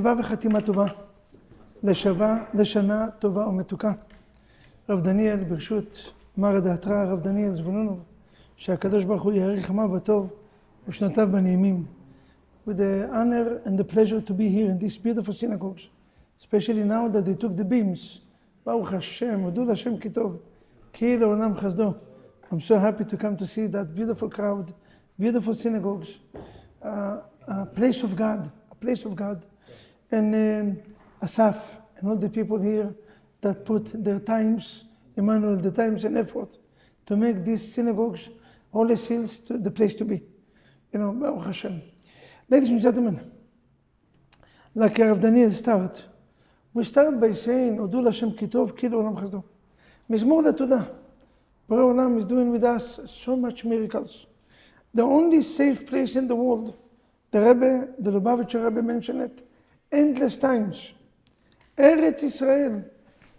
שבה וחתימה טובה, לשנה טובה ומתוקה. רב דניאל, ברשות מר דעתך, רב דניאל זבולונוב, שהקדוש ברוך הוא יאריך ימיו בטוב ושנותיו בנעימים. With the honor and the pleasure to be here in these beautiful synagogues, especially now that they took the beams. Baruch Hashem, Odul Hashem Kitov, Ki Le'olam Chasdo. I'm so happy to come to see that beautiful crowd, beautiful synagogues, a place of God, And Asaf and all the people here that put their times, Emmanuel, the times and effort to make these synagogues, Holy Seals, the place to be. Baruch Hashem. Ladies and gentlemen, like Rav Daniel we start by saying, Odul Hashem Kitov, Ki Le'olam Chasdo. Mizmor LaTodah. Borei Olam is doing with us so much miracles. The only safe place in the world, the Lubavitcher Rebbe mentioned it endless times. Eretz Israel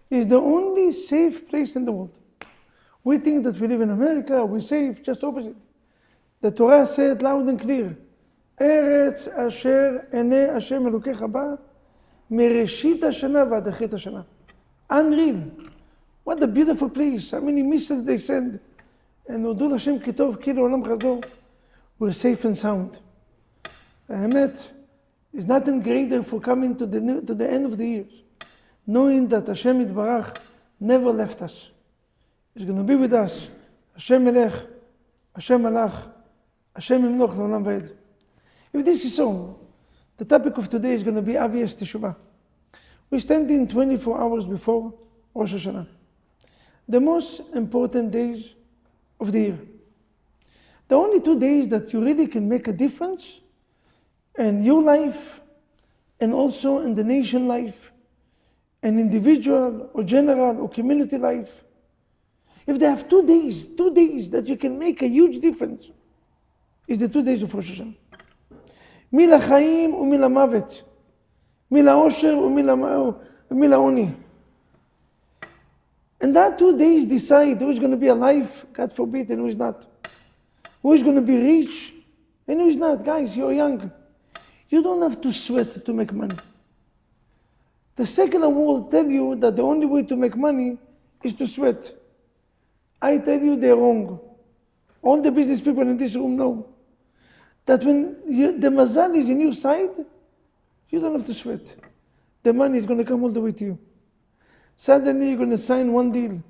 is the only safe place in the world. We think that we live in America, we're safe, just opposite. The Torah said loud and clear, Eretz asher enei Hashem Elokecha ba, mereshit hashana v'ad achet hashana. Unreal. What a beautiful place. How many missiles they send. And Odul Hashem Kitov, Ki Le'olam Chasdo. We're safe and sound. Emet is nothing greater for coming to the end of the years, knowing that Hashem Yitbarach never left us. He's going to be with us. Hashem Melech, Hashem Malach, Hashem Yimloch L'olam V'ed. If this is so, the topic of today is going to be obvious Teshuvah. We're standing 24 hours before Rosh Hashanah, the most important days of the year. The only 2 days that you really can make a difference in your life and also in the nation life, and individual or general or community life. If they have 2 days that you can make a huge difference, is the 2 days of Rosh Hashanah. Mila Chaim u Mila Mavet, Mila Osher u Mila Oni. And that 2 days decide who is going to be alive, God forbid, and who is not. Who is going to be rich and who is not. Guys, you're young. You don't have to sweat to make money. The secular world tell you that the only way to make money is to sweat. I tell you they're wrong. All the business people in this room know that when the mazal is in your side, you don't have to sweat. The money is going to come all the way to you. Suddenly you're going to sign one deal.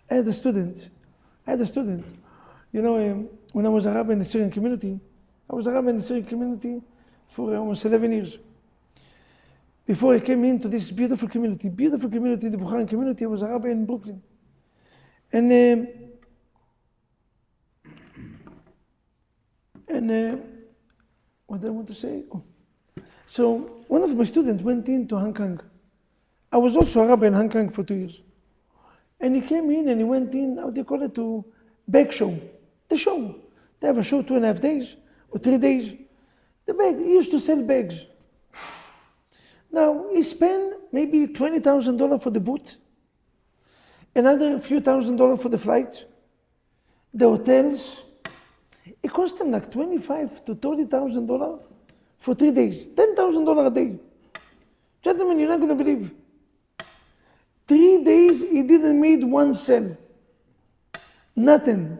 I had a student. When I was a rabbi in the Syrian community, for almost 11 years. Before I came into this beautiful community, the Bukharan community, I was a rabbi in Brooklyn. And what did I want to say? So one of my students went into Hong Kong. I was also a rabbi in Hong Kong for 2 years. And he came in and he went in, how do you call it, to bag show. The show. They have a show 2.5 days or 3 days. The bag, he used to sell bags. Now, he spent maybe $20,000 for the booth, another few $1,000s for the flight, the hotels. It cost him like $25,000 to $30,000 for 3 days, $10,000 a day. Gentlemen, you're not going to believe. 3 days, he didn't make one sale. Nothing.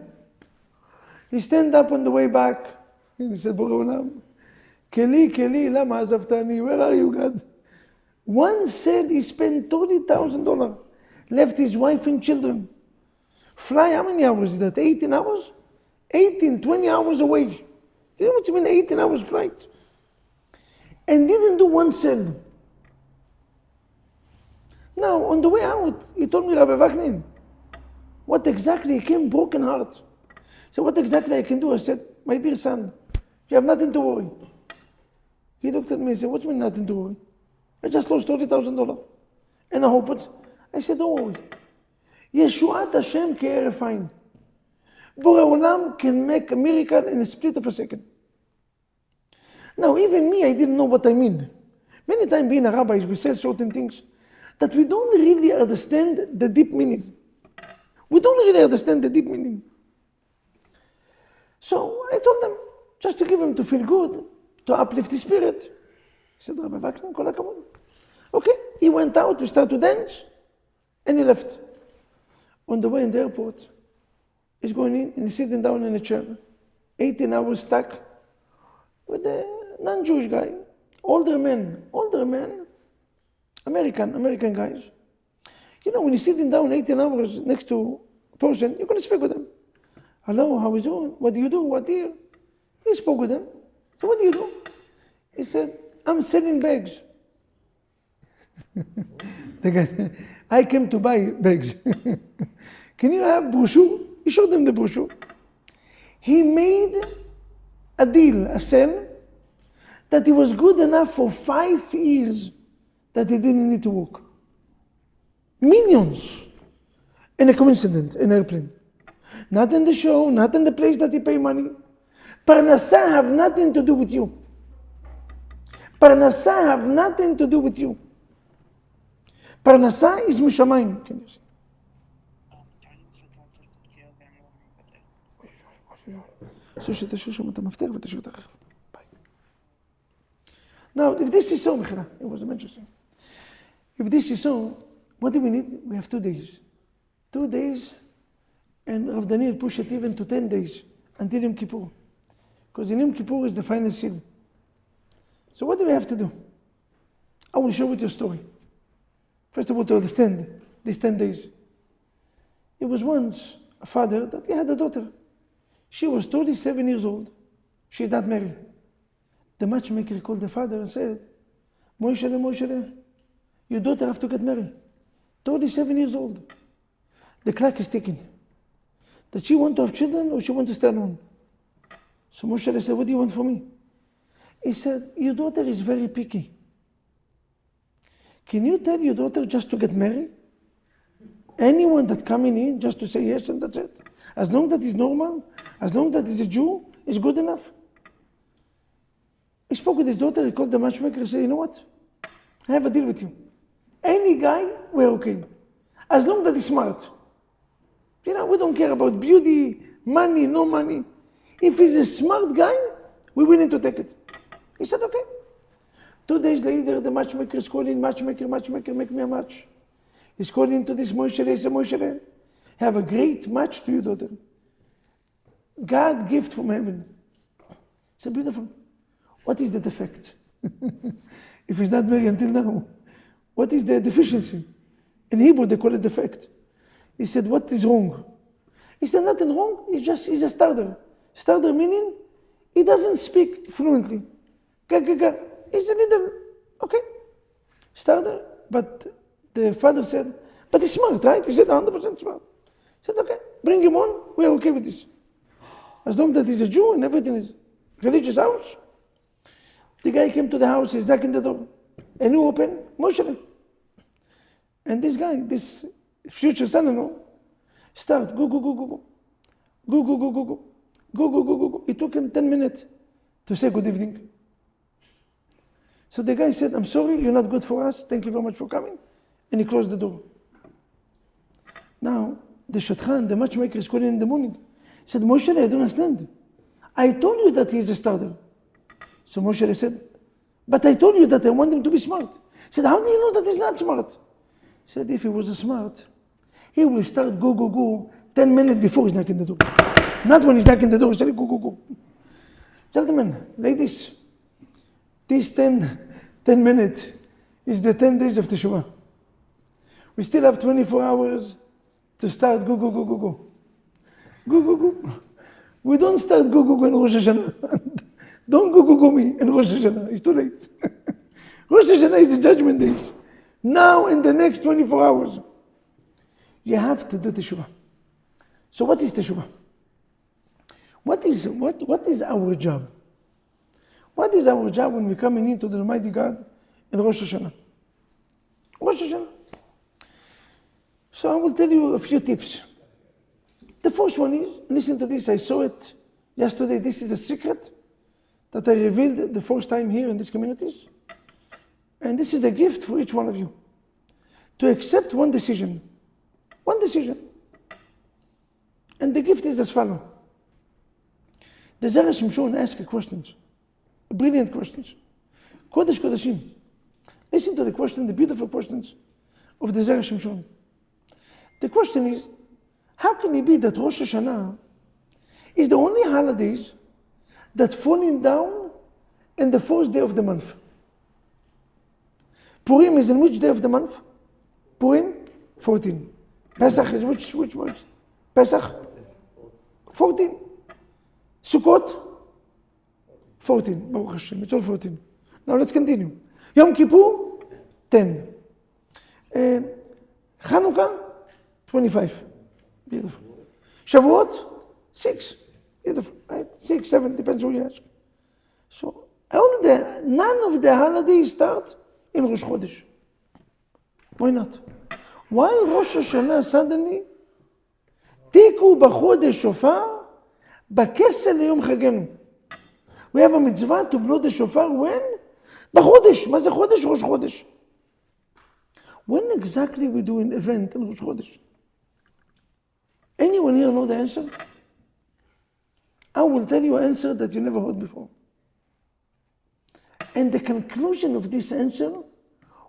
He stand up on the way back, and he said, Borei Olam, Keli, lama azavtani, where are you, God? One sale, he spent $30,000, left his wife and children. Fly, how many hours is that? 18 hours? 20 hours away. You know what you mean, 18 hours flight? And didn't do one sale. Now, on the way out, he told me, Rabbi Vaknin, what exactly, he came broken heart. So what exactly I can do? I said, my dear son, you have nothing to worry. He looked at me and said, what do you mean nothing to worry? I just lost $30,000. And I hope it. I said, don't worry. Yeshuat Hashem ke'eref ayin. Borei Olam can make a miracle in a split of a second. Now, even me, I didn't know what I mean. Many times being a rabbi, we say certain things that we don't really understand the deep meaning. So I told them, just to give him to feel good, to uplift his spirit. He said, Rabbi Vaknin, kol hakavod. Okay, he went out, we started to dance, and he left. On the way in the airport, he's going in and he's sitting down in a chair, 18 hours stuck with a non-Jewish guy, older man, American guys. You know, when you're sitting down 18 hours next to a person, you're going to speak with him. Hello, how is you doing? What do you do? What do you? He spoke with him. So what do you do? He said, I'm selling bags. The guy, I came to buy bags. Can you have brochure? He showed them the brochure. He made a deal, a sale, that he was good enough for 5 years that he didn't need to work. Millions. In a coincidence, in an airplane. Not in the show, not in the place that he pay money. Parnassah have nothing to do with you. Parnassah have nothing to do with you. Parnassah is mishamayim, can you see? So שתשאיר שם את המפתח ותשאיר את הרכב. Now, if this is so, Mechila, it was interesting. If this is so, what do we need? We have 2 days. 2 days, and Rav Daniel pushed it even to 10 days, until Yom Kippur. Because in Yom Kippur is the final seal. So what do we have to do? I will share with you a story. First of all, to understand these 10 days. There was once a father that he had a daughter. She was 37 years old. She's not married. The matchmaker called the father and said, Moishele, your daughter have to get married. 37 years old. The clock is ticking. Does she want to have children or she want to stay alone? So Moishele said, what do you want from me? He said, your daughter is very picky. Can you tell your daughter just to get married? Anyone that coming in just to say yes and that's it. As long that is normal, as long that is a Jew, it's good enough. He spoke with his daughter, he called the matchmaker and said, you know what? I have a deal with you. Any guy, we're okay. As long that he's smart. You know, we don't care about beauty, money, no money. If he's a smart guy, we're willing to take it. He said, okay. 2 days later, the matchmaker is calling, matchmaker, make me a match. He's calling to this Moishele, he said, Moishele, have a great match to your daughter. God gift from heaven. He said, beautiful. What is the defect? If he's not married until now, what is the deficiency? In Hebrew, they call it defect. He said, what is wrong? He said, nothing wrong, he's a starter. Starter meaning, he doesn't speak fluently. He's a little, okay, starter. But the father said, but he's smart, right? He said, 100% smart. He said, okay, bring him on, we're okay with this. As long as he's a Jew and everything is religious house. The guy came to the house, he's knocking the door. And who opened? Moshe. And this guy, this future son-in-law, start, go. It took him 10 minutes to say good evening. So the guy said, I'm sorry, you're not good for us. Thank you very much for coming. And he closed the door. Now, the Shadchan, the matchmaker, is calling in the morning. He said, Moshe, I don't understand. I told you that he's a starter. So Moshe said, but I told you that I want him to be smart. He said, how do you know that he's not smart? He said, if he was smart, he will start go 10 minutes before he's knocking the door. Not when he's knocking the door, he said, go. Gentlemen, ladies, this 10 minutes is the 10 days of Teshuvah. We still have 24 hours to start go. Go. We don't start go in Rosh Hashanah. Don't go me in Rosh Hashanah. It's too late. Rosh Hashanah is the judgment days. Now in the next 24 hours, you have to do Teshuvah. So what is Teshuvah? What is our job? What is our job when we're coming into the Almighty God in Rosh Hashanah? Rosh Hashanah. So I will tell you a few tips. The first one is, listen to this, I saw it yesterday. This is a secret that I revealed the first time here in these communities. And this is a gift for each one of you. To accept one decision. One decision. And the gift is as follows. The Zera Shimshon asked questions. Brilliant questions. Kodesh Kodashim. Listen to the question, the beautiful questions of the Zera Shimshon. The question is, how can it be that Rosh Hashanah is the only holidays that falling down in the fourth day of the month? Purim is in which day of the month? Purim, 14. Pesach is which month? Pesach, 14. Sukkot, 14. Baruch Hashem, it's all 14. Now let's continue. Yom Kippur, 10. Chanukah, 25. Beautiful. Shavuot, 6. Beautiful, right? 6, 7, depends who you ask. So, none of the holidays start in Rosh Chodesh. Why not? Why Rosh Hashanah suddenly? תיקו בחודש שופר, בכסל ליום חגנו. We have a mitzvah to blow the shofar when? בחודש. מה זה חודש? ראש חודש. When exactly we do an event in Rosh Chodesh? Anyone here know the answer? I will tell you an answer that you never heard before. And the conclusion of this answer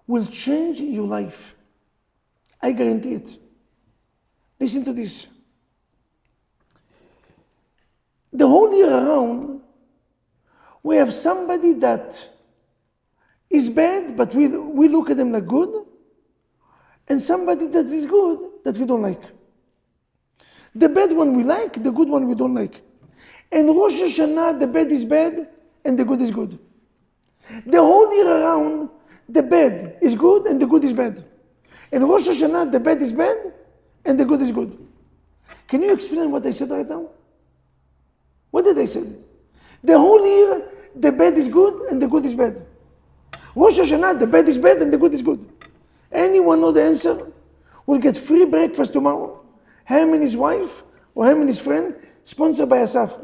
will change your life. I guarantee it. Listen to this. The whole year around, we have somebody that is bad, but we look at them like good, and somebody that is good that we don't like. The bad one we like, the good one we don't like. And Rosh Hashanah, the bad is bad, and the good is good. The whole year around, the bad is good, and the good is bad. In Rosh Hashanah, the bad is bad, and the good is good. Can you explain what I said right now? What did I say? The whole year, the bad is good, and the good is bad. Rosh Hashanah, the bad is bad, and the good is good. Anyone know the answer? Will get free breakfast tomorrow. Him and his wife, or him and his friend, sponsored by Asaf.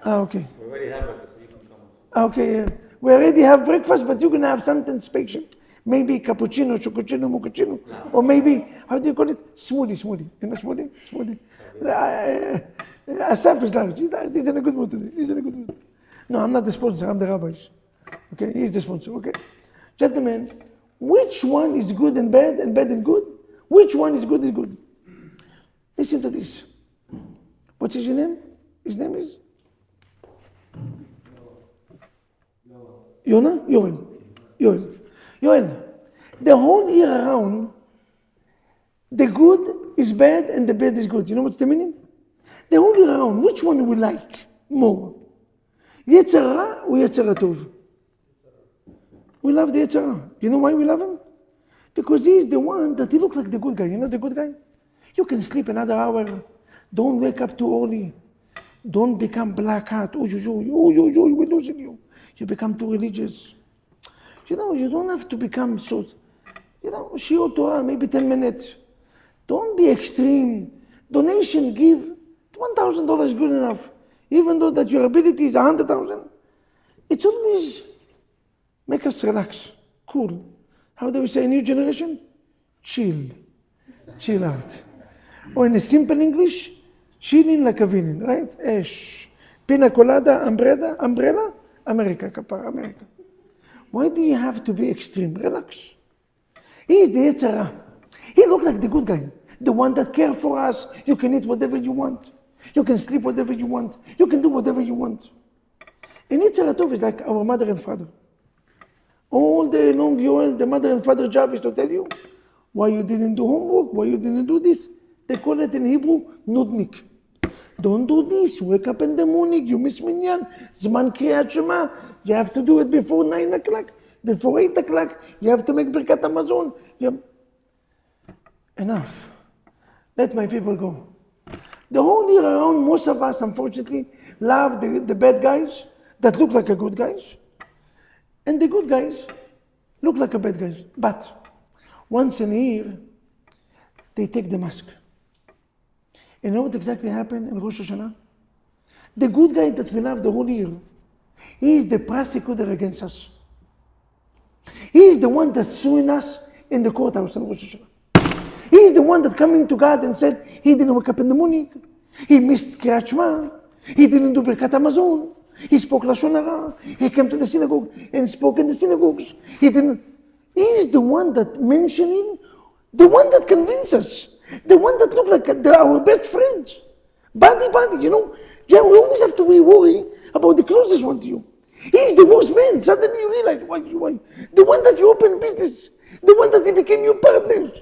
Okay. We already have breakfast, so you can come. Okay, yeah. We already have breakfast, but you're going to have something special. Maybe cappuccino, chocochino, mochaccino, or maybe, how do you call it? Smoothie. You know smoothie? Asaf is large. He's in a good mood today. No, I'm not the sponsor, I'm the rabbis. Okay, he's the sponsor, okay? Gentlemen, which one is good and bad and good? Which one is good and good? Listen to this. What's his name? His name is? Yonah? Yoel. The whole year around, the good is bad and the bad is good. You know what's the meaning? The whole year around, which one do we like more? Yetzer Hara or Yetzer Tov? We love the Yetzer Hara. You know why we love him? Because he's the one that he looks like the good guy. You know the good guy? You can sleep another hour. Don't wake up too early. Don't become black hat. We're losing you. You become too religious. You know, you don't have to become so, Shiur Torah, maybe 10 minutes. Don't be extreme. Donation, give. $1,000 is good enough. Even though that your ability is 100,000. It's always make us relax, cool. How do we say new generation? Chill out. Or in a simple English, chilling like a villain, right? Pina colada, umbrella, America, kapara, America. Why do you have to be extreme? Relax. He's the Yetzer Hara. He looks like the good guy, the one that cares for us. You can eat whatever you want. You can sleep whatever you want. You can do whatever you want. And Yetzer Tov is like our mother and father. All day long, the mother and father job is to tell you why you didn't do homework, why you didn't do this. They call it in Hebrew, nudnik. Don't do this, wake up in the morning, you miss minyan, zman kriyat shema, you have to do it before 9 o'clock, before 8 o'clock, you have to make birkat hamazon. Enough. Let my people go. The whole year around, most of us, unfortunately, love the bad guys that look like a good guys. And the good guys look like a bad guys. But once in a year, they take the mask. You know what exactly happened in Rosh Hashanah? The good guy that we love the whole year, he is the prosecutor against us. He is the one that's suing us in the courthouse in Rosh Hashanah. He is the one that coming to God and said he didn't wake up in the morning, he missed Kriyat Shema, he didn't do Birkat Hamazon, He spoke Lashon Hara. He came to the synagogue and spoke in the synagogues. He is the one that mentioning, the one that convinced us, the one that looked like our best friends. Body, you know. We always have to worry about the closest one to you. He's the worst man. Suddenly you realize why. The one that you opened business, the one that he became your partner.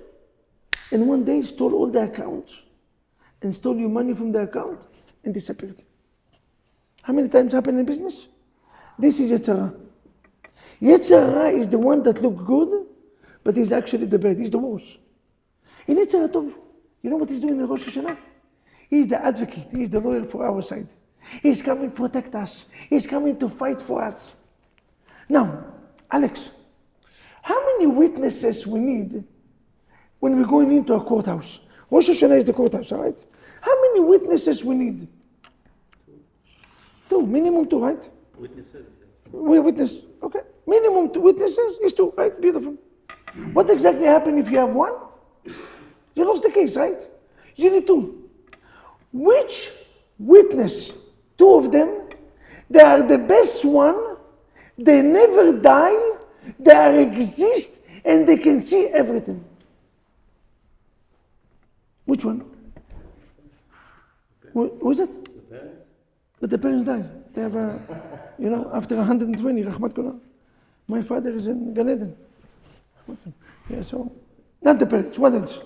And one day stole all the accounts and stole your money from the account and disappeared. How many times happen in business? This is Yetzer Hara. Yetzer Hara is the one that looks good, but he's actually the bad. He's the worst. In Yetzer Hara Tov, you know what he's doing in Rosh Hashanah? He's the advocate. He's the lawyer for our side. He's coming to protect us. He's coming to fight for us. Now, Alex, how many witnesses we need when we're going into a courthouse? Rosh Hashanah is the courthouse, right? How many witnesses we need? Two, minimum two, right? Witnesses. We witness, okay. Minimum two witnesses is two, right? Beautiful. What exactly happened if you have one? You lost the case, right? You need two. Which witness? Two of them, they are the best one, they never die, they exist, and they can see everything. Which one? Who is it? The parents? But the parents died. They have after 120, Rahmat Kula. My father is in Gan Eden. Yeah, so, not the parents, what else?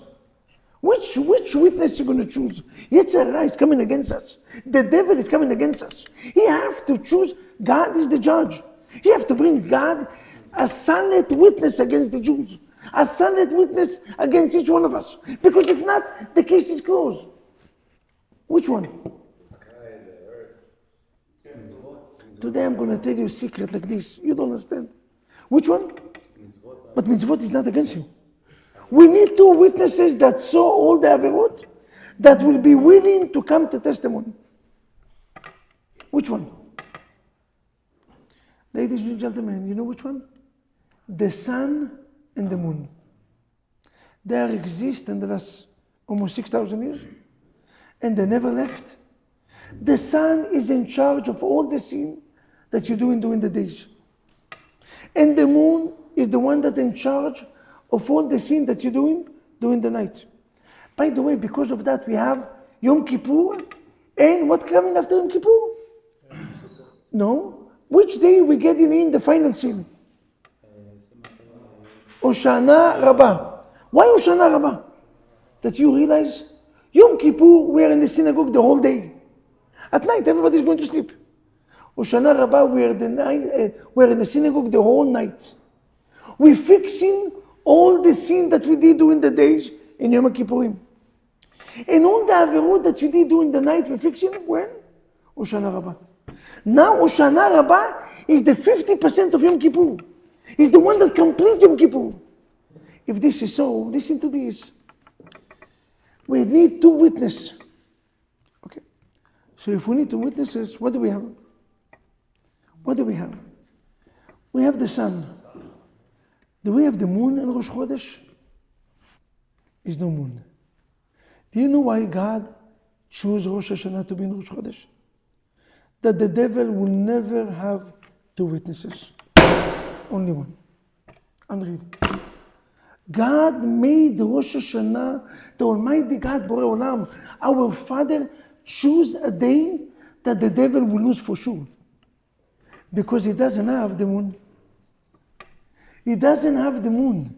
Which witness you going to choose? Yetzer Hara is coming against us. The devil is coming against us. You have to choose. God is the judge. You have to bring God a silent witness against the Jews. A silent witness against each one of us. Because if not, the case is closed. Which one? Today I'm going to tell you a secret like this. You don't understand. Which one? But mitzvot is not against you. We need two witnesses that saw all the averot, that will be willing to come to testimony. Which one? Ladies and gentlemen, you know which one? The sun and the moon. They exist in the last almost 6,000 years, and they never left. The sun is in charge of all the sin that you're doing during the days. And the moon is the one that's in charge of all the sin that you're doing during the night. By the way, because of that, we have Yom Kippur, and what coming after Yom Kippur? No. Which day we getting in the final sin? Hoshana Rabbah. Why Hoshana Rabbah? That you realize, Yom Kippur, we are in the synagogue the whole day. At night, everybody's going to sleep. Hoshana Rabbah, we are in the synagogue the whole night. We're fixing all the sin that we did during the days in Yom Kippurim. And all the averot that you did during the night, we're fixing when? Hoshana Rabbah. Now Hoshana Rabbah is the 50% of Yom Kippur. It's the one that completes Yom Kippur. If this is so, listen to this. We need two witnesses. Okay. So if we need two witnesses, what do we have? What do we have? We have the sun. Do we have the moon in Rosh Chodesh? There's no moon. Do you know why God chose Rosh Hashanah to be in Rosh Chodesh? That the devil will never have two witnesses. Only one. Unreal. God made Rosh Hashanah, the Almighty God, Borei Olam, our Father, choose a day that the devil will lose for sure. Because he doesn't have the moon. He doesn't have the moon.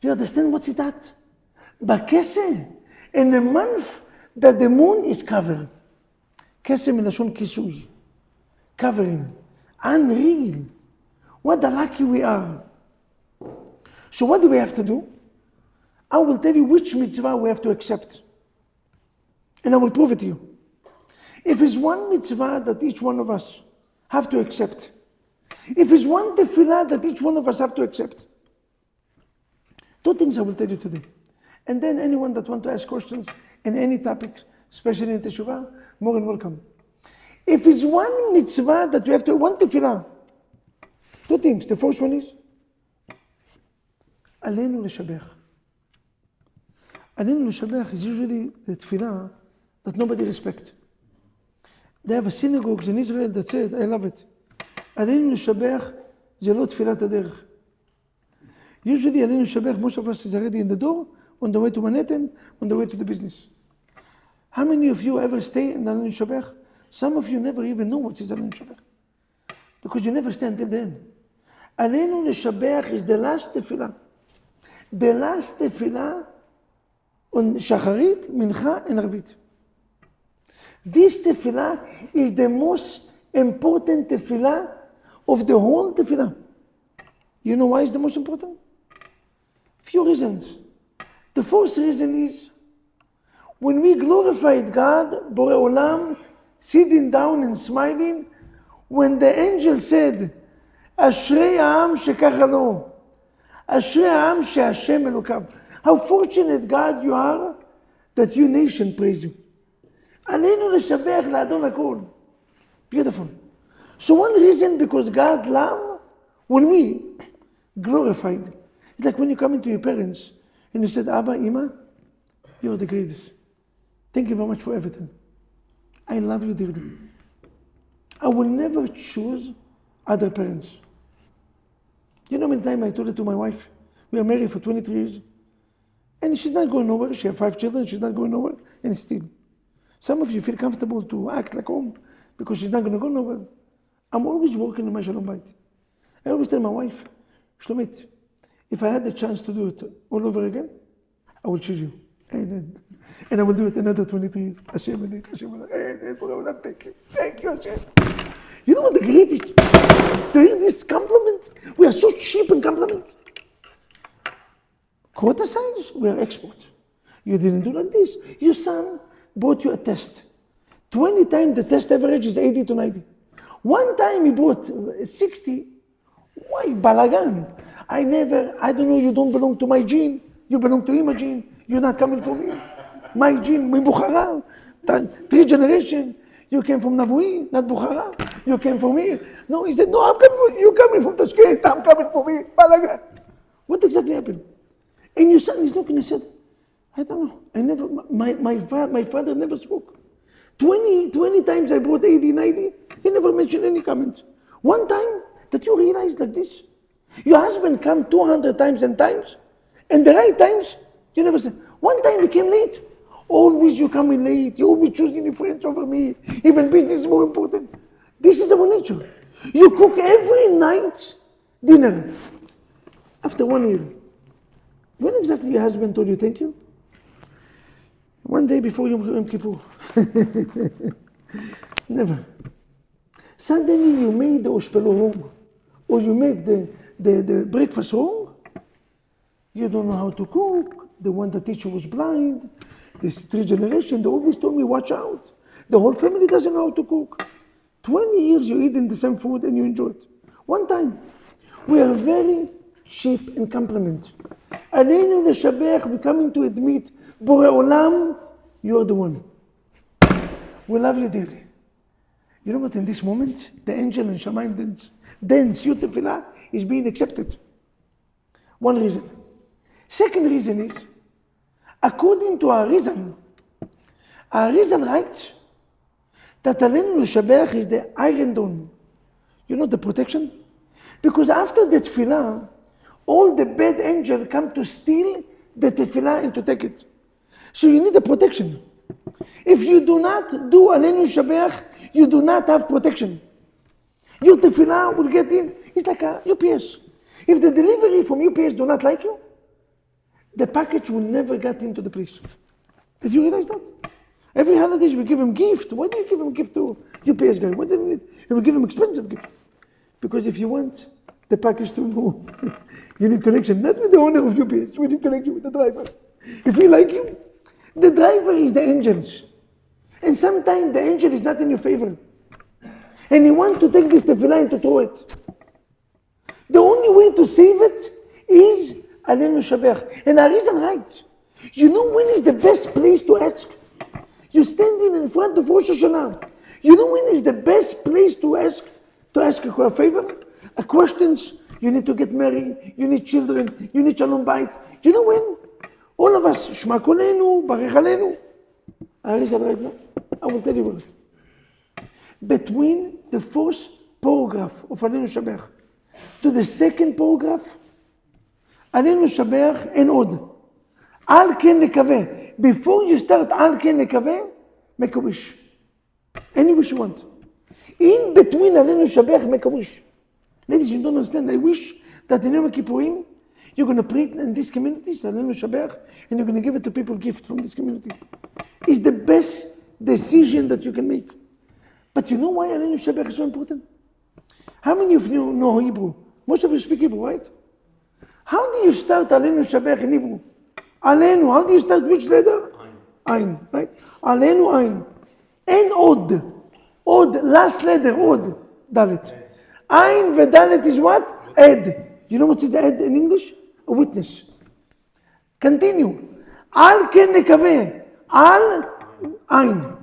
You understand what's that? Bakese, in a month that the moon is covered. Kese milashon kisui. Covering. Unreal. What a lucky we are. So what do we have to do? I will tell you which mitzvah we have to accept. And I will prove it to you. If it's one mitzvah that each one of us have to accept, if it's one tefillah that each one of us have to accept, two things I will tell you today. And then anyone that want to ask questions in any topic, especially in Teshuvah, more than welcome. If it's one mitzvah that we have to, one tefillah, two things. The first one is, Aleinu l'shabech. Aleinu l'shabech is usually the tefillah that nobody respects. They have a synagogue in Israel that said, I love it. עלינו לשבח זה לא תפילת הדרך. Usually עלינו לשבח, most of us is already in the door, on the way to Manhattan, on the way to the business. How many of you ever stay in עלינו לשבח? Some of you never even know what is עלינו לשבח. Because you never stay until the end. עלינו לשבח is the last תפילה. The last תפילה on שחרית, מנחה and ערבית. This tefillah is the most important tefillah of the whole tefillah. You know why it's the most important? Few reasons. The first reason is, when we glorified God, Borei Olam, sitting down and smiling, when the angel said, Ashrei ha'am shekach lo, Ashrei ha'am she'Hashem Elokav. How fortunate, God, you are that your nation praise you. עלינו לשבח לאדון הכל. Beautiful. So one reason, because God loved, when we glorified, it's like when you come into your parents and you said, Abba, Ima, you're the greatest. Thank you very much for everything. I love you dearly. I will never choose other parents. You know how many times I told it to my wife? We are married for 23 years. And she's not going nowhere. She has 5 children. She's not going nowhere. And still. Some of you feel comfortable to act like home because she's not going to go nowhere. I'm always working in my Shalom Bayit. I always tell my wife, Shlomit, if I had the chance to do it all over again, I will choose you. And I will do it another 23 years. Hashem, thank you. Thank you, Hashem. You know what the greatest, to hear this compliment? We are so cheap in compliment. Quarter size, we are experts. You didn't do like this. Your son brought you a test. 20 times the test average is 80 to 90. One time he brought 60. Why balagan? I don't know, you don't belong to my gene. You belong to him gene. You're not coming from me. My gene, my Bukhara. 3 generations. You came from Navui, not Bukhara. You came from here. No, he said, no, I'm coming from you. Coming from Tashkent. I'm coming from here. Balagan. What exactly happened? And your son is looking and said, I don't know. My father never spoke. 20 times I brought 80, 90. He never mentioned any comments. One time that you realize like this. Your husband come 200 times and the right times, you never say. One time he came late. Always you coming late. You always choosing your friends over me. Even business is more important. This is our nature. You cook every night dinner. After 1 year. When exactly your husband told you thank you? One day before Yom Kippur. Never. Suddenly you made the oshpelo wrong. Or you make the breakfast wrong. You don't know how to cook. The one that teacher was blind. This 3 generations, they always told me, watch out. The whole family doesn't know how to cook. 20 years you eating the same food and you enjoy it. One time. We are very cheap in compliment. עלינו לשבח, we're coming to admit, Borei Olam, you are the one. We love you dearly. You know what, in this moment, the angel in Shamayim dance, your tefillah is being accepted. One reason. Second reason is, according to our reason writes that עלינו לשבח is the iron dome. You know the protection? Because after the tefillah, all the bad angels come to steal the tefillah and to take it. So you need a protection. If you do not do Aleinu Shabeach, you do not have protection. Your tefillah will get in. It's like a UPS. If the delivery from UPS do not like you, the package will never get into the place. Did you realize that? Every holidays we give him gift. Why do you give him gift to UPS guy? What do you need? And we give him expensive gift. Because if you want the package to move, you need connection, not with the owner of UPS. We need connection with the driver. If we like you, the driver is the angels. And sometimes the angel is not in your favor. And you want to take this tefillah and to throw it. The only way to save it is Aleinu Shabeach. And our reason right. You know when is the best place to ask? You're standing in front of Rosh Hashanah. You know when is the best place to ask a favor? A questions. You need to get married. You need children. You need Shalom Bayit. You know when? All of us, Shma Kolenu, Barech Aleinu. Our reason right now. I will tell you what. between the first paragraph of Aleinu Shabach to the second paragraph, Aleinu Shabach and Od. Al ken nekaveh. Before you start Al ken nekaveh, make a wish. Any wish you want. In between Aleinu Shabach, make a wish. Ladies, you don't understand. I wish that in Yom Kippurim, you're going to pray in these communities, Aleinu Shabach, and you're going to give it to people gift from this community. It's the best decision that you can make. But you know why Aleinu Shabach is so important? How many of you know Hebrew? Most of you speak Hebrew, right? How do you start Aleinu Shabach in Hebrew? Aleinu, how do you start which letter? Ein, right? Aleinu Ein. And Od. Od, last letter, Od. Dalet. Ein v'dalet is what? Ed. You know what is ed in English? A witness. Continue. Al ken nekaveh. Al Ein.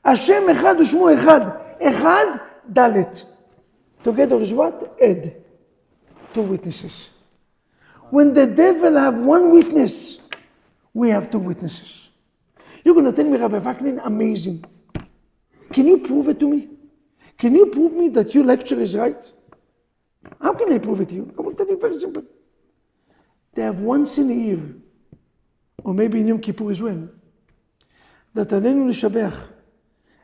Hashem echad u'shmo echad. Echad, dalet. Together is what? Ed. Two witnesses. When the devil have one witness, we have two witnesses. You're going to tell me, Rabbi Vaknin, amazing. Can you prove it to me? Can you prove me that your lecture is right? How can I prove it to you? I will tell you very simple. They have once in a year, or maybe in Yom Kippur as well, that Aleinu L'Shabach,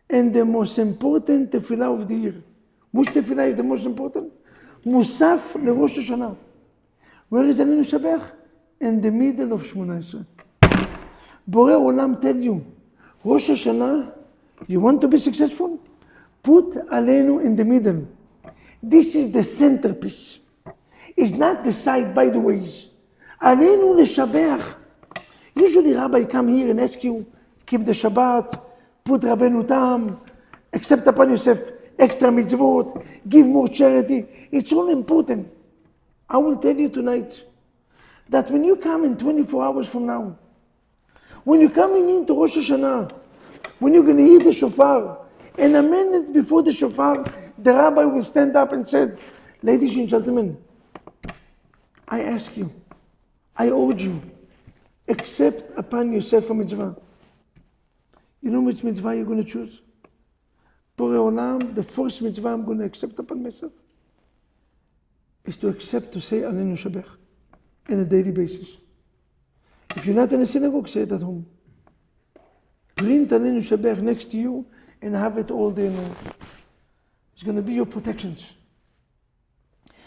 and the most important tefillah of the year. Which tefillah is the most important? Musaf LeRosh Hashanah. Where is Aleinu Shabach? In the middle of Shmona Esrei. Borei Olam tell you, Rosh Hashanah, you want to be successful? Put Aleinu in the middle. This is the centerpiece. It's not the side by the ways. Aleinu L'Shabach. Usually Rabbi come here and ask you, keep the Shabbat, put Rabbeinu Tam, accept upon yourself extra mitzvot, give more charity. It's all important. I will tell you tonight that when you come in 24 hours from now, when you're coming into Rosh Hashanah, when you're going to hear the shofar, and a minute before the shofar, the rabbi will stand up and say, ladies and gentlemen, I ask you, I urge you, accept upon yourself a mitzvah. You know which mitzvah you're going to choose? Borei Olam, the first mitzvah I'm going to accept upon myself is to accept to say Aleinu Shabach on a daily basis. If you're not in a synagogue, say it at home. Print Aleinu Shabach next to you and have it all day long. It's going to be your protections.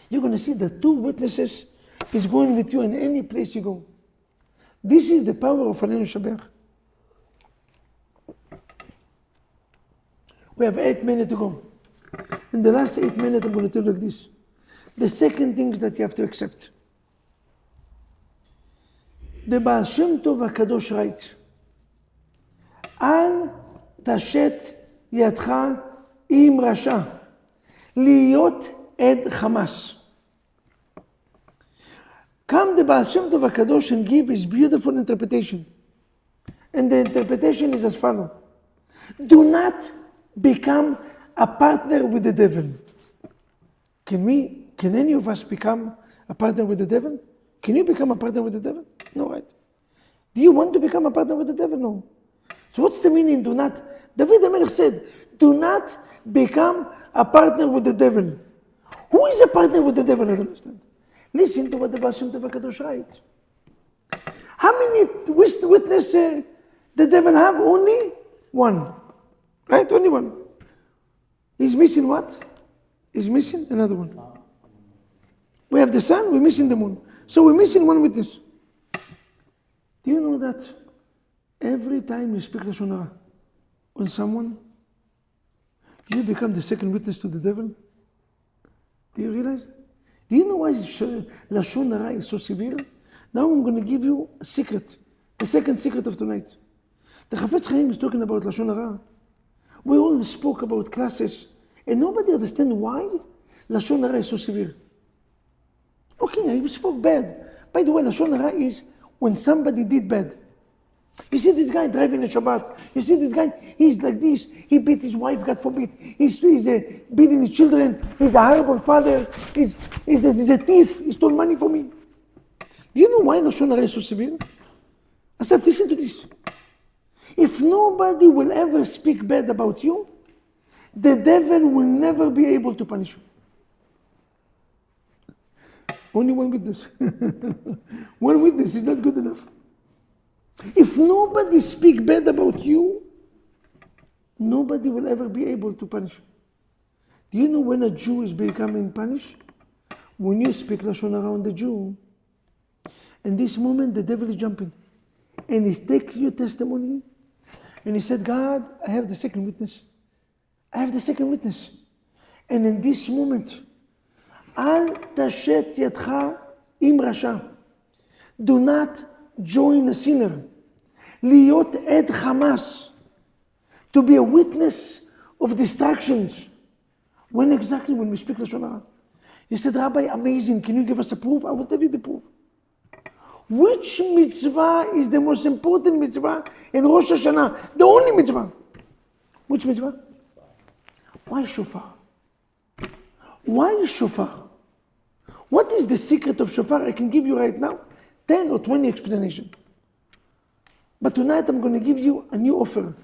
You're going to see the two witnesses is going with you in any place you go. This is the power of Aleinu Shabach. We have 8 minutes to go. In the last 8 minutes, I'm going to tell you like this. The second thing that you have to accept. The Baal Shem Tov HaKadosh writes, Al tashet yadcha im rasha, liyot ed Hamas. Come the Baal Shem Tov HaKadosh and give his beautiful interpretation. And the interpretation is as follows. Do not become a partner with the devil. Can any of us become a partner with the devil? Can you become a partner with the devil? No, right? Do you want to become a partner with the devil? No. So what's the meaning, do not? David HaMelech said, do not become a partner with the devil. Who is a partner with the devil? I don't understand. Listen to what the Baal Shem Tov HaKadosh writes. How many witnesses the devil have? Only one. Right? Only one. He's missing what? He's missing another one. We have the sun, we're missing the moon. So we're missing one witness. Do you know that every time you speak Lashon Hara on someone, you become the second witness to the devil? Do you realize? Do you know why Lashon Hara is so severe? Now I'm going to give you a secret, the second secret of tonight. The Chafetz Chaim is talking about Lashon Hara. We all spoke about classes, and nobody understands why Lashon Hara is so severe. Okay, I spoke bad. By the way, Lashon Hara is when somebody did bad. You see this guy driving a Shabbat. You see this guy, he's like this. He beat his wife, God forbid. He's beating his children. He's a horrible father. He's a thief. He stole money from me. Do you know why Lashon Hara is so severe? I said, listen to this. If nobody will ever speak bad about you, the devil will never be able to punish you. Only one witness. One witness is not good enough. If nobody speaks bad about you, nobody will ever be able to punish you. Do you know when a Jew is becoming punished? When you speak Lashon Hara on the Jew, in this moment the devil is jumping. And he takes your testimony and he said, God, I have the second witness. I have the second witness. And in this moment, Al tashet yadcha im rasha. Do not join a sinner. Liot ed Hamas. To be a witness of distractions. When exactly? When we speak Lashon Hara. You said, Rabbi, amazing. Can you give us a proof? I will tell you the proof. Which mitzvah is the most important mitzvah in Rosh Hashanah? The only mitzvah. Which mitzvah? Why shofar? Why shofar? What is the secret of shofar? I can give you right now 10 or 20 explanations. But tonight I'm going to give you a new offer.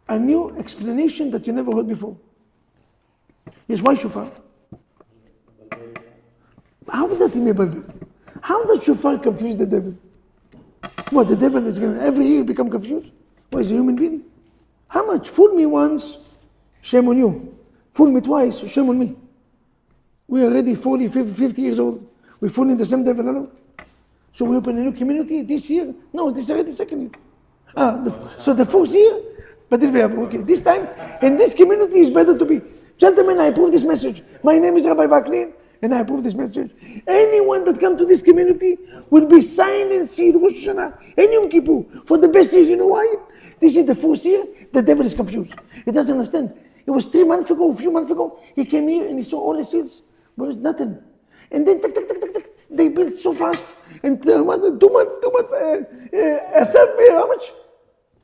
A new explanation that you never heard before. Yes, why shofar? How would that be Balbel? How does shofar confuse the devil? What, the devil is going to every year become confused? Why is a human being? How much? Fool me once, shame on you. Fool me twice, shame on me. We are already 40, 50 years old. We're fooling the same devil alone. So we open a new community this year? No, this is already the second year. So the fourth year? But okay, this time, in this community is better to be. Gentlemen, I approve this message. My name is Rabbi Vaknin, and I approve this message. Anyone that comes to this community will be signing seed Rosh Hashanah and Yom Kippur for the best years. You know why? This is the fourth year. The devil is confused. He doesn't understand. It was 3 months ago, a few months ago, he came here and he saw all the seeds, but it was nothing. And then, they built so fast. And 2 months, how much?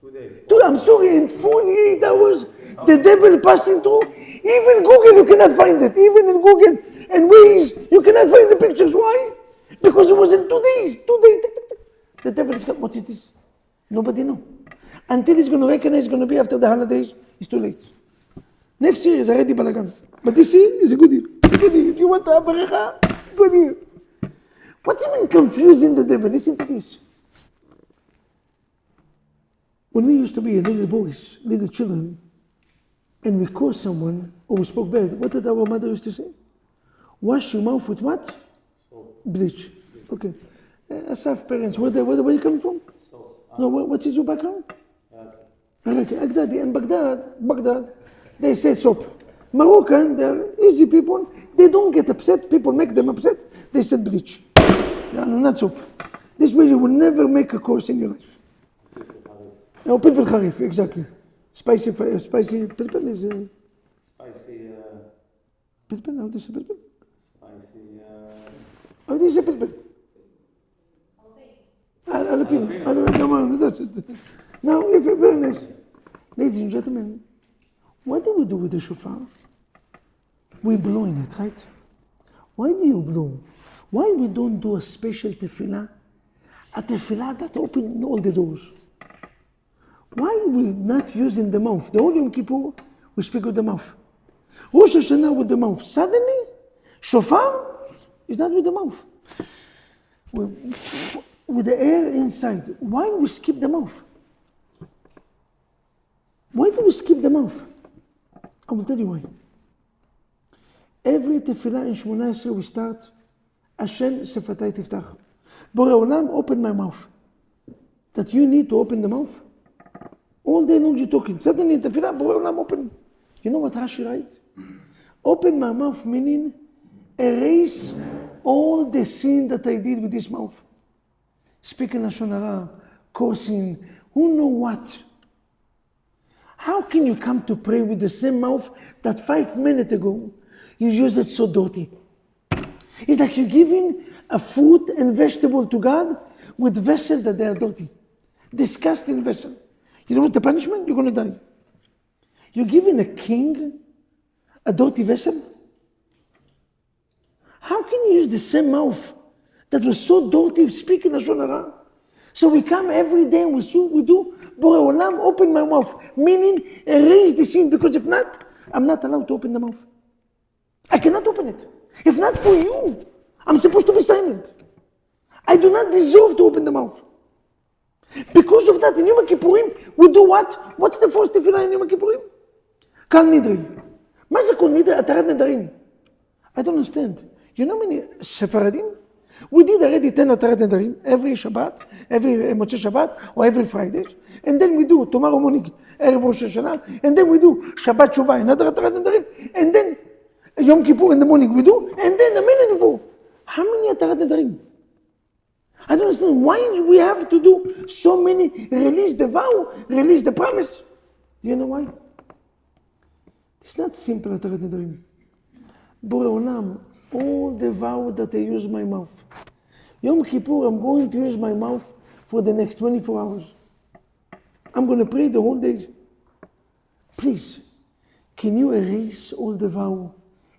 2 days. I'm sorry, in 48 hours, the devil passing through. Even Google, you cannot find it. Even in Google and Waze, you cannot find the pictures. Why? Because it was in 2 days. 2 days. The devil is, what is this? Nobody knows. Until he's going to recognize it's going to be after the holidays, it's too late. Next year is already balagan. But this year is a good year. It's a good year. If you want to have barecha, good year. What's even confusing the devil? Listen to this. When we used to be little boys, little children, and we caught someone or we spoke bad, what did our mother used to say? Wash your mouth with what? Salt. Bleach. Okay. Asaf parents, where you coming from? Salt. No, what is your background? Okay. Baghdad. In Baghdad, they say soap. Moroccan, they're easy people. They don't get upset. People make them upset. They said bleach. No, not soap. This way you will never make a course in your life. No, pilpil kharif, exactly. Spicy pilpil is... Spicy, Pilpil, how do you say pilpil? spicy, How do you say pilpil? Jalapeno. Come on, that's it. Now, if you're very nice. Ladies and gentlemen, what do we do with the shofar? We blow in it, right? Why do you blow? Why we don't do a special tefillah? A tefillah that opens all the doors. Why we not using the mouth? The whole Yom Kippur, we speak with the mouth. Rosh Hashanah with the mouth. Suddenly, shofar is not with the mouth. With the air inside. Why we skip the mouth? Why do we skip the mouth? I will tell you why. Every tefillah in Shmona Esrei we start, Hashem sefatai tiftach. Borei Olam, open my mouth. That you need to open the mouth. All day long you're talking. Suddenly tefillah, Borei Olam, open. You know what Rashi writes? Open my mouth meaning erase all the sin that I did with this mouth. Speaking Lashon Hara, cursing, who know what? How can you come to pray with the same mouth that 5 minutes ago you used it so dirty? It's like you're giving a fruit and vegetable to God with vessels that they are dirty. Disgusting vessel. You know what the punishment? You're going to die. You're giving a king a dirty vessel? How can you use the same mouth that was so dirty speaking Lashon Hara? So we come every day and we do, Borei Olam, open my mouth, meaning erase the sin, because if not, I'm not allowed to open the mouth. I cannot open it. If not for you, I'm supposed to be silent. I do not deserve to open the mouth. Because of that, in Yom Kippurim, we do what? What's the first tefillah in Yom Kippurim? Kal nidri. מה זה כל נדרי? התרת נדרים. I don't understand. You know many Sephardim? We did already 10 התרת נדרים, every Shabbat, every מוצאי Shabbat, or every Friday. And then we do, tomorrow morning, ערב ראש השנה, and then we do Shabbat Shuvah, another התרת נדרים, and then Yom Kippur in the morning we do, and then a minute before. How many התרת נדרים? I don't understand why we have to do so many, release the vow, release the promise. Do you know why? It's not simple התרת נדרים. בורא עולם, all the vow that I use my mouth. Yom Kippur, I'm going to use my mouth for the next 24 hours. I'm going to pray the whole day. Please, can you erase all the vow,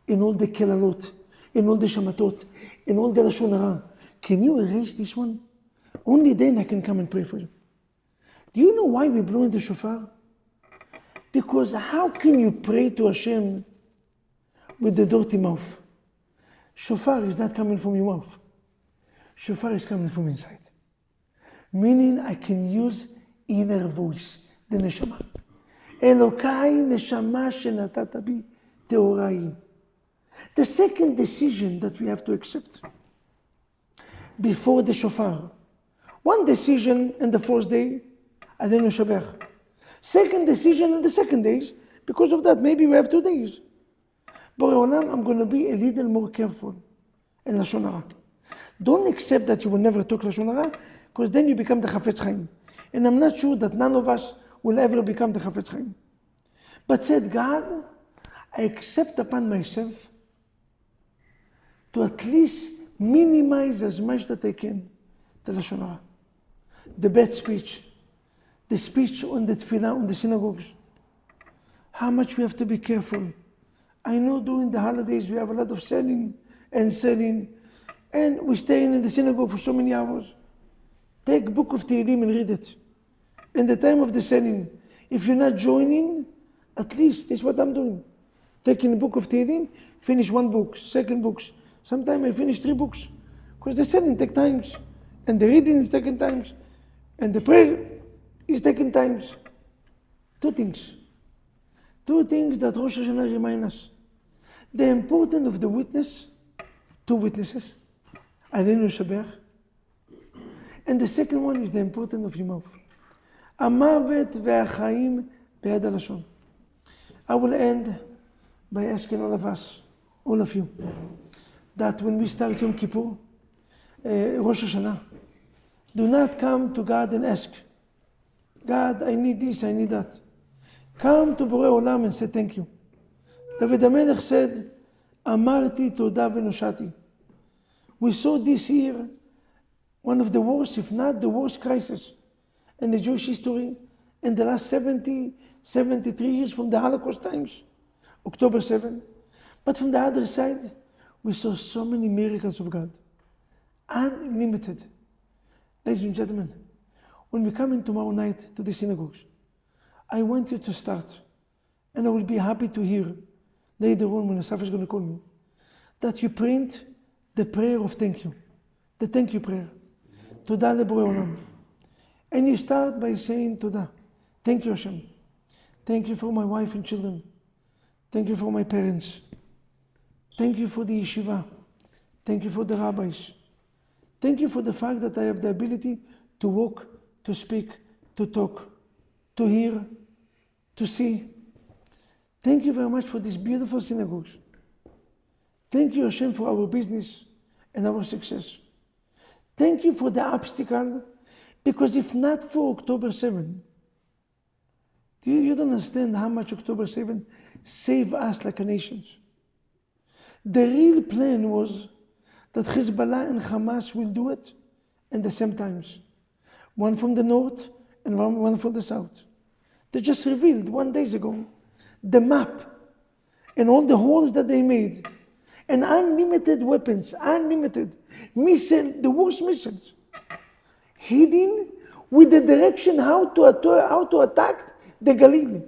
in all the kelalot, in all the shamatot, in all the lashon hara? Can you erase this one? Only then I can come and pray for you. Do you know why we blow in the shofar? Because how can you pray to Hashem with the dirty mouth? Shofar is not coming from your mouth. Shofar is coming from inside. Meaning I can use inner voice, the neshama. Elokai neshama shenatata bi teorai. The second decision that we have to accept before the shofar. One decision in the first day, Adenu Shabbat. Second decision in the second days, because of that, maybe we have 2 days. Borei Olam, I'm going to be a little more careful in Lashon Hara. Don't accept that you will never talk Lashon Hara, because then you become the Chafetz Chaim. And I'm not sure that none of us will ever become the Chafetz Chaim. But said God, I accept upon myself to at least minimize as much that I can the Lashon Hara. The bad speech, the speech on the tefillah, on the synagogues. How much we have to be careful. I know during the holidays we have a lot of selling, and we stay in the synagogue for so many hours. Take book of Tehillim and read it. In the time of the selling, if you're not joining, at least this is what I'm doing. Taking the book of Tehillim, finish 1 book, 2 books. Sometimes I finish 3 books. Because the selling takes times. And the reading is taking times. And the prayer is taking times. 2 things. 2 things that Rosh Hashanah remind us. The importance of the witness, 2 witnesses, Adenu Shabbat. And the second one is the importance of your mouth. Amavet ve'achaim be'ad halashon. I will end by asking all of us, all of you, that when we start Yom Kippur, Rosh Hashanah, do not come to God and ask, God, I need this, I need that. Come to Borei Olam and say thank you. David HaMelech said, Amarti toda v'noshati. We saw this year one of the worst, if not the worst crisis in the Jewish history in the last 73 years from the Holocaust times, October 7. But from the other side, we saw so many miracles of God. Unlimited. Ladies and gentlemen, when we come in tomorrow night to the synagogues, I want you to start, and I will be happy to hear later on when Asaf is going to call me, that you print the prayer of thank you, the thank you prayer. Toda leborei olam. And you start by saying Toda. Thank you, Hashem. Thank you for my wife and children. Thank you for my parents. Thank you for the yeshiva. Thank you for the rabbis. Thank you for the fact that I have the ability to walk, to speak, to talk, to hear, to see. Thank you very much for these beautiful synagogues. Thank you, Hashem, for our business and our success. Thank you for the obstacle, because if not for October 7, you don't understand how much October 7 saved us like a nation. The real plan was that Hezbollah and Hamas will do it at the same times. One from the north and one from the south. They just revealed 1 day ago the map and all the holes that they made. And unlimited weapons, unlimited missiles, the worst missiles, hidden with the direction how to attack the Galilee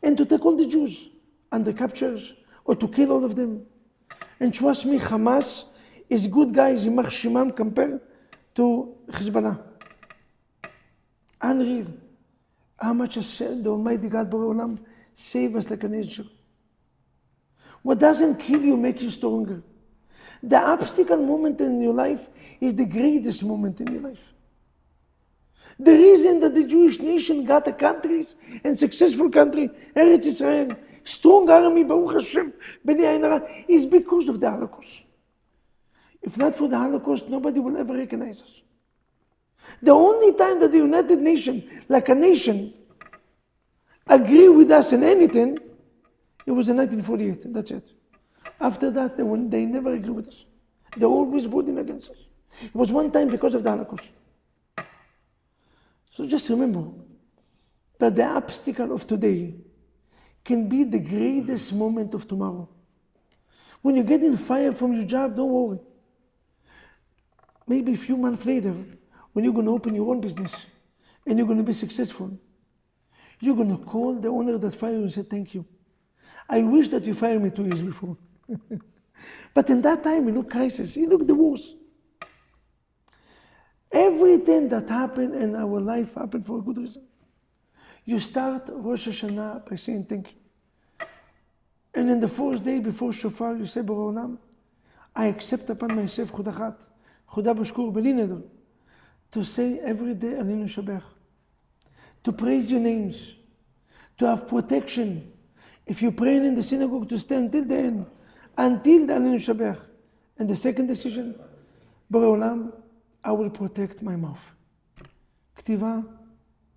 and to take all the Jews under captures or to kill all of them. And trust me, Hamas is good guys, Yimach Shimam, compared to Hezbollah. Unreal. How much has the Almighty God, Borei Olam, save us like a nation. What doesn't kill you makes you stronger. The obstacle moment in your life is the greatest moment in your life. The reason that the Jewish nation got a country and successful country, Eretz Israel, strong army, Baruch Hashem, B'nai Ayin Hara, is because of the Holocaust. If not for the Holocaust, nobody will ever recognize us. The only time that the United Nations, like a nation, agree with us in anything, it was in 1948, that's it. After that, they never agree with us. They're always voting against us. It was one time because of the Holocaust. So just remember that the obstacle of today can be the greatest moment of tomorrow. When you're getting fired from your job, don't worry. Maybe a few months later, when you're going to open your own business and you're going to be successful, you're going to call the owner that fired you and say, thank you. I wish that you fired me 2 years before. But in that time, you look crisis, you look the worst. Everything that happened in our life happened for a good reason. You start Rosh Hashanah by saying thank you. And in the fourth day before Shofar, you say, Borei Olam, I accept upon myself Chudachat, Chudah B'Shkur B'li Neder, to say every day Alinu Shabach, to praise your names, to have protection. If you're praying in the synagogue, to stand till the end, until the Alinu Shabach. And the second decision, Borei Olam, I will protect my mouth. כתיבה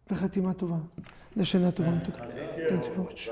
וחתימה טובה. לשנה טובה ומתוקה. Thank you very much.